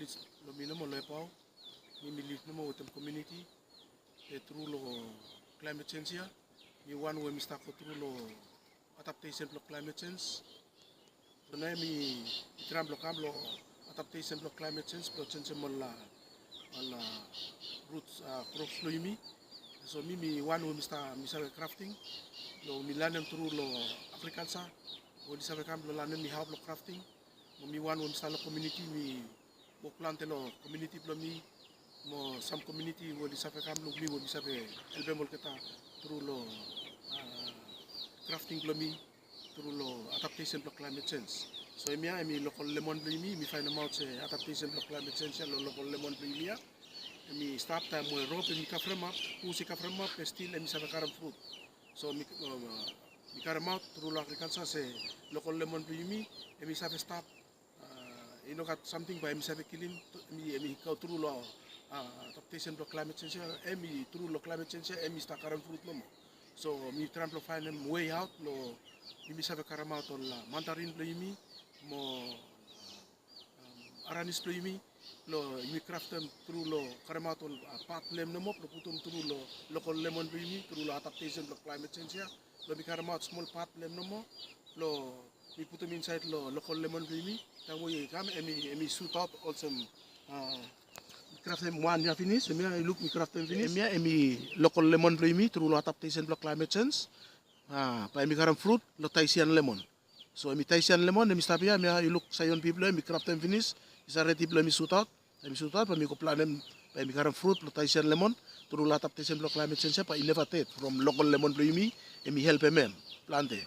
milit lo minimo lo pau mi milit no with the community through lo climate change ya mi one way mi start through lo adaptation lo climate change so na mi itram lo kam lo adaptation lo climate change lo change mo la roots crops lo yumi so mi one way mi start crafting lo mi lanem through lo agriculture o di sabe kam lo lanem mi help lo crafting mo mi one way mi start lo community mi bo plante lo community lo mi mo some community wo di sabe kam lo mi wo di sabe elbe mol keta through lo crafting lo mi through lo adaptation lo climate change so mi local lemon lo mi find out se adaptation lo climate change lo local lemon lo mi mi start time mo rope mi ka frame up usi ka frame up still mi sabe karam fruit so mi karam out through lo agriculture se local lemon lo mi sabe stop kat something by mi sabe killing mi ka through lo adaptation lo climate change mi through lo climate change mi start karam fruit lo mo so mi try to find a way out lo mi sabe karam out la mandarin lo mo aranis lo lo mi craft them through lo karam out pat lem no mo lo putum through lo local lemon lo through lo adaptation lo climate change lo mi karam out small pat lem no mo lo mi putum inside lo local lemon lo tamo ye kam mi shoot out also craft them one ya finish mi look mi craft them finish mi local lemon lo through lo adaptation lo climate change pa mi karam fruit lo Tahitian lemon so mi Tahitian lemon mi stabia mi look sayon people mi craft them finish is ready people mi shoot out pa mi ko planem pa mi karam fruit lo Tahitian lemon through lo adaptation lo climate change pa innovated from local lemon lo mi help em plante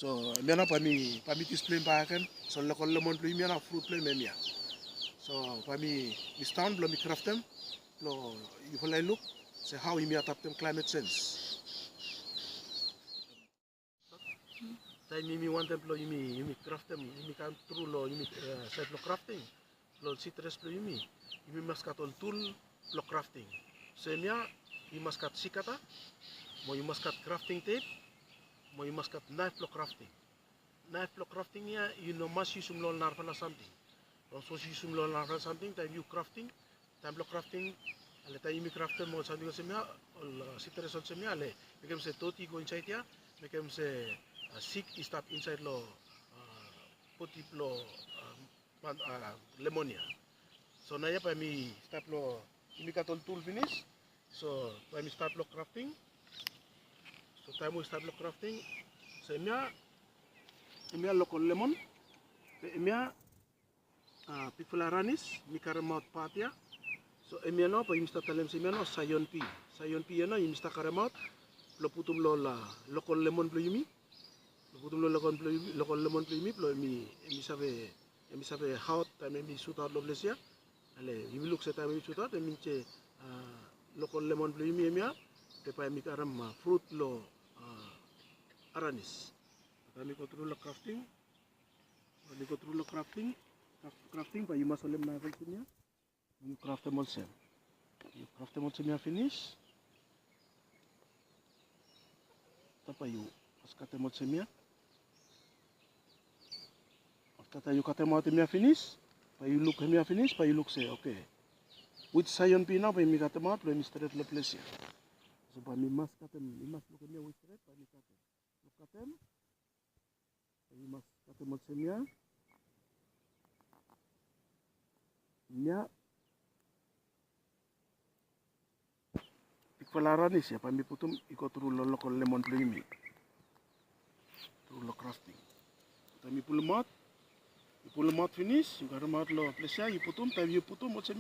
so mi na pa mi display pa kan so local lemon lo mi na fruit lo mi so pa mi stand lo mi craft them lo you will look so how mi adapt them climate change tai mi want them lo mi craft them mi kan through lo mi set lo crafting lo citrus lo mi maskat on tool lo crafting so mi maskat sikata mo maskat crafting tape mo maskat knife lo crafting ya mas yusum lo nar pala something lo so yusum lo nar pala something time you crafting time lo crafting ale time mi crafter mo something ko semia citrus on semia ale mekem se toti go inside ya mekem se sick stop inside lo poti lo lemonia so na ya pa mi stop lo mi katol tool finish so pa mi start lo crafting so time mo start lo crafting so emia local lemon emia picfularanis mi karamot patia so emia no pa mi start talem semia no sayon pi na mi start karamot lo putum lo la local lemon lo yumi putum lo local lemon lo yumi lo mi sabe how time mi shoot out lo blesia ale you look sa time mi shoot out mi che local lemon lo yumi emia te pa mi karam fruit lo aranis kami ko through lo crafting pa you masolem na level niya you craft them also finish tapa you maskat them also after you cut them out finish pa you look finish pa you look say okay with sayon pi na pa mi cut them out pa mi straight lo place ya so pa mi maskat them look with straight pa mi cut them you must cut them also picfularanis ya pa mi putum iko through lo local lemon lo mi through lo crafting ta mi pull out finish you got them out lo place ya you putum time you putum also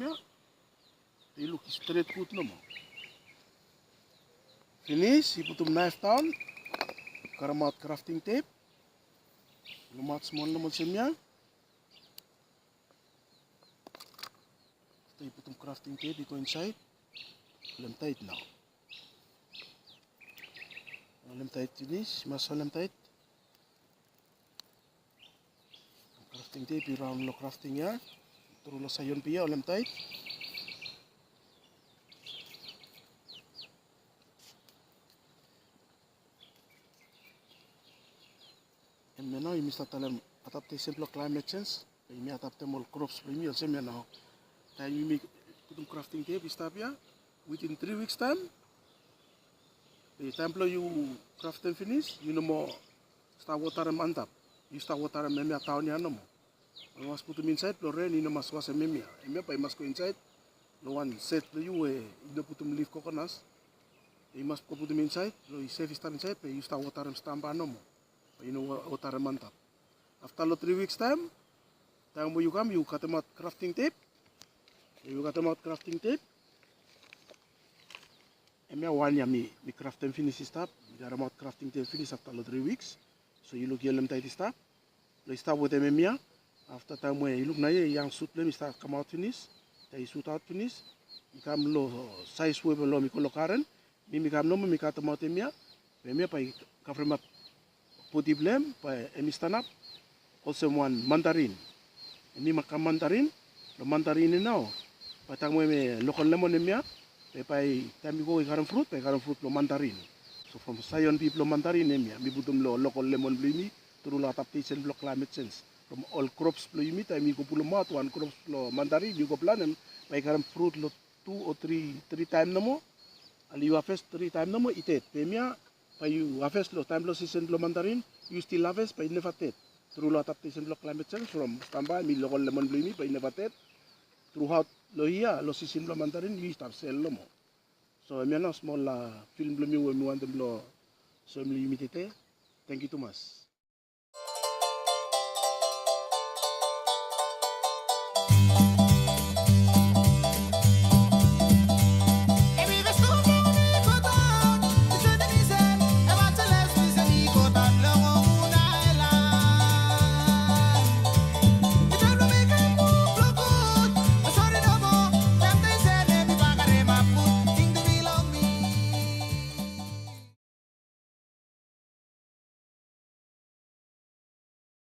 you look straight put no mo finish you putum knife down got them out crafting tape lumat small no mo semia so you putum crafting tape you go inside lem tight now lem tight finish mas lem tight crafting tape around lo crafting ya through lo sayon pia lem tight and now you must talem adaptation lo climate change Imi atap temol crops imi alsem ya now. Time imi putum crafting tape start ya within 3 weeks time. The time you craft and finish, you no more start water mantap. You start water memia tahun ya no more. Mas putum inside lo rain ino mas was memia. Memia pa mas ko inside. Lo one set lo you ino putum leaf coconuts. You must put them inside, so you save stuff inside, but you start water stamp no more. You know water mantap. After 3 weeks time when you come, you cut them out crafting tape. You cut them out crafting tape. And me one ya me craft them finish stuff. You got them out crafting tape finish after 3 weeks. So you look yellow tight stuff. You start with them me. After time where you look na young suit them start come out finish. They suit out finish. You come low size web low me color Mimi kam no mi kata mo temia, memia pa kafrema putih blem pa emistanap, also one mandarin. Emi makam mandarin, lo mandarin now, pa tang mo me local lemon emia, pa tami ko ikaram fruit lo mandarin. So from Sion people lo mandarin emia, mi butum lo local lemon blimi, turu lo adaptation lo climate change. From all crops lo imi tami ko pulo mat one crops lo mandarin, you go planem, pa ikaram fruit lo 2 or 3 time no mo. Ali you harvest 3 times no mo itet. Pemia pa you harvest lo time lo season lo mandarin, you still harvest pa never tet. Through lo adaptation lo climate change from standby mi local lemon blimi pa never tet. Throughout lo hiya lo season lo mandarin you start sell lo mo. So emia no small film blimi we mi want them lo so mi limitete. Thank you too much.